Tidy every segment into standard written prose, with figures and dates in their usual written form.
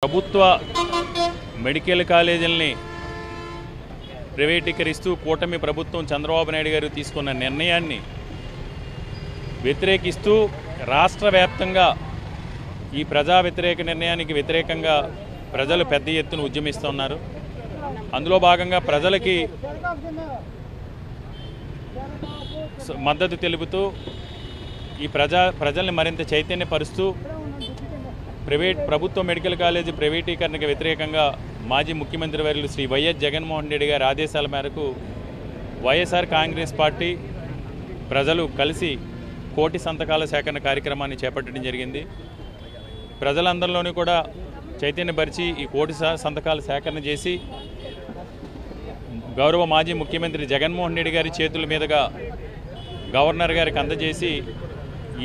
ప్రభుత్వ మెడికల్ కాలేజీల్ని ప్రైవేటీకరిస్తూ కూటమి ప్రభుత్వం చంద్రబాబు నాయుడు గారు తీసుకున్న నిర్ణయాన్ని వ్యతిరేకిస్తూ రాష్ట్ర వ్యాప్తంగా ఈ ప్రజా వ్యతిరేక నిర్ణయానికి వ్యతిరేకంగా ప్రజలు పెద్ద ఎత్తున ఉద్యమిస్తున్నారు. అందులో భాగంగా ప్రజలకి మద్దతు తెలుపుతూ ఈ ప్రజల్ని మరింత చైతన్యపరుస్తూ ప్రభుత్వ మెడికల్ కాలేజీ ప్రైవేటీకరణకు వ్యతిరేకంగా మాజీ ముఖ్యమంత్రి వర్యులు శ్రీ వైఎస్ జగన్మోహన్ రెడ్డి గారి ఆదేశాల మేరకు వైఎస్ఆర్ కాంగ్రెస్ పార్టీ ప్రజలు కలిసి కోటి సంతకాల సేకరణ కార్యక్రమాన్ని చేపట్టడం జరిగింది. ప్రజలందరిలోనూ కూడా చైతన్యపరిచి ఈ కోటి సంతకాల సేకరణ చేసి గౌరవ మాజీ ముఖ్యమంత్రి జగన్మోహన్ రెడ్డి గారి చేతుల మీదుగా గవర్నర్ గారికి అందజేసి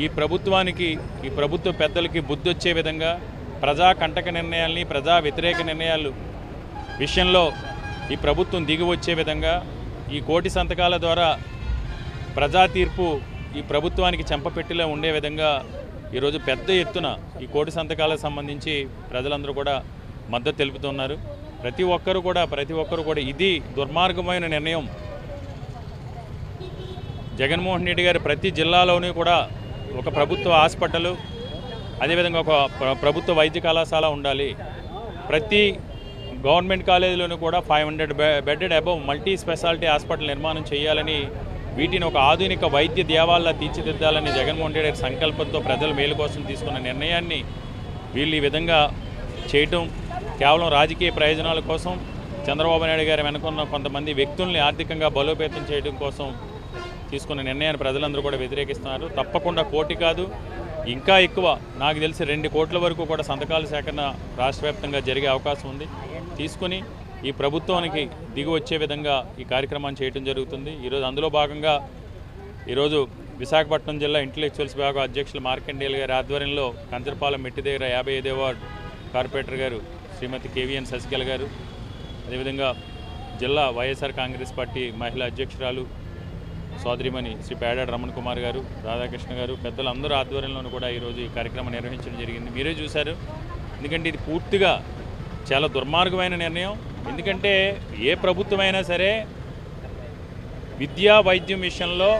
ఈ ప్రభుత్వానికి ఈ ప్రభుత్వ పెద్దలకి బుద్ధి వచ్చే విధంగా ప్రజా కంటక నిర్ణయాల్ని ప్రజా వ్యతిరేక నిర్ణయాలు విషయంలో ఈ ప్రభుత్వం దిగి వచ్చే విధంగా ఈ కోటి సంతకాల ద్వారా ప్రజా తీర్పు ఈ ప్రభుత్వానికి చెంపపెట్టిలో ఉండే విధంగా ఈరోజు పెద్ద ఎత్తున ఈ కోటి సంతకాలకు సంబంధించి ప్రజలందరూ కూడా మద్దతు తెలుపుతున్నారు. ప్రతి ఒక్కరు కూడా ఇది దుర్మార్గమైన నిర్ణయం. జగన్మోహన్ రెడ్డి గారు ప్రతి జిల్లాలోనూ కూడా ఒక ప్రభుత్వ హాస్పిటల్, అదేవిధంగా ఒక ప్రభుత్వ వైద్య కళాశాల ఉండాలి. ప్రతి గవర్నమెంట్ కాలేజీలోనూ కూడా 500 bedded above multi speciality hospital నిర్మాణం చేయాలని, వీటిని ఒక ఆధునిక వైద్య దేవాలలా తీర్చిదిద్దాలని జగన్మోహన్ రెడ్డి గారి సంకల్పంతో ప్రజల మేలు కోసం తీసుకున్న నిర్ణయాన్ని వీళ్ళు ఈ విధంగా చేయటం కేవలం రాజకీయ ప్రయోజనాల కోసం చంద్రబాబు నాయుడు గారు వెనుకున్న కొంతమంది వ్యక్తుల్ని ఆర్థికంగా బలోపేతం చేయడం కోసం తీసుకున్న నిర్ణయాన్ని ప్రజలందరూ కూడా వ్యతిరేకిస్తున్నారు. తప్పకుండా కోటి కాదు, ఇంకా ఎక్కువ, నాకు తెలిసి 2 కోట్ల వరకు కూడా సంతకాల సేకరణ రాష్ట్ర వ్యాప్తంగా జరిగే అవకాశం ఉంది. తీసుకుని ఈ ప్రభుత్వానికి దిగి వచ్చే విధంగా ఈ కార్యక్రమాన్ని చేయడం జరుగుతుంది. ఈరోజు అందులో భాగంగా ఈరోజు విశాఖపట్నం జిల్లా ఇంటలెక్చువల్స్ విభాగం అధ్యక్షులు మార్కండేయులు గారి ఆధ్వర్యంలో కంచరపాలెం మెట్టి దగ్గర 55వ వార్డు కార్పొరేటర్ గారు శ్రీమతి కేవీఎన్ శశికళ గారు, అదేవిధంగా జిల్లా వైఎస్ఆర్ కాంగ్రెస్ పార్టీ మహిళా అధ్యక్షురాలు సోదరిమణి శ్రీ పేడాడ రమణ కుమార్ గారు, రాధాకృష్ణ గారు, పెద్దలందరూ ఆధ్వర్యంలోనూ కూడా ఈరోజు ఈ కార్యక్రమం నిర్వహించడం జరిగింది. మీరే చూశారు. ఎందుకంటే ఇది పూర్తిగా చాలా దుర్మార్గమైన నిర్ణయం. ఎందుకంటే ఏ ప్రభుత్వమైనా సరే విద్యా వైద్యం విషయంలో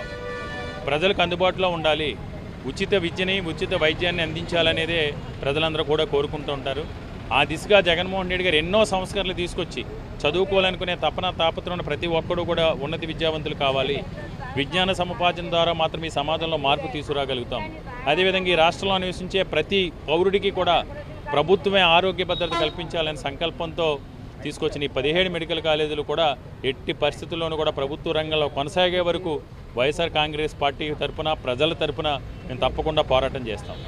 ప్రజలకు అందుబాటులో ఉండాలి, ఉచిత విద్యని ఉచిత వైద్యాన్ని అందించాలనేదే ప్రజలందరూ కూడా కోరుకుంటూ ఉంటారు. ఆ దిశగా జగన్మోహన్ రెడ్డి గారు ఎన్నో సంస్కరణలు తీసుకొచ్చి చదువుకోవాలనుకునే తాపత్రం ప్రతి ఒక్కరూ కూడా ఉన్నత విద్యావంతులు కావాలి, విజ్ఞాన సముపార్జన ద్వారా మాత్రం ఈ సమాజంలో మార్పు తీసుకురాగలుగుతాం. అదేవిధంగా ఈ రాష్ట్రంలో నివసించే ప్రతి పౌరుడికి కూడా ప్రభుత్వమే ఆరోగ్య భద్రత కల్పించాలనే సంకల్పంతో తీసుకొచ్చిన ఈ 17 మెడికల్ కాలేజీలు కూడా ఎట్టి పరిస్థితుల్లోనూ కూడా ప్రభుత్వ రంగంలో కొనసాగే వరకు వైఎస్ఆర్ కాంగ్రెస్ పార్టీ తరఫున ప్రజల తరఫున మేము తప్పకుండా పోరాటం చేస్తాం.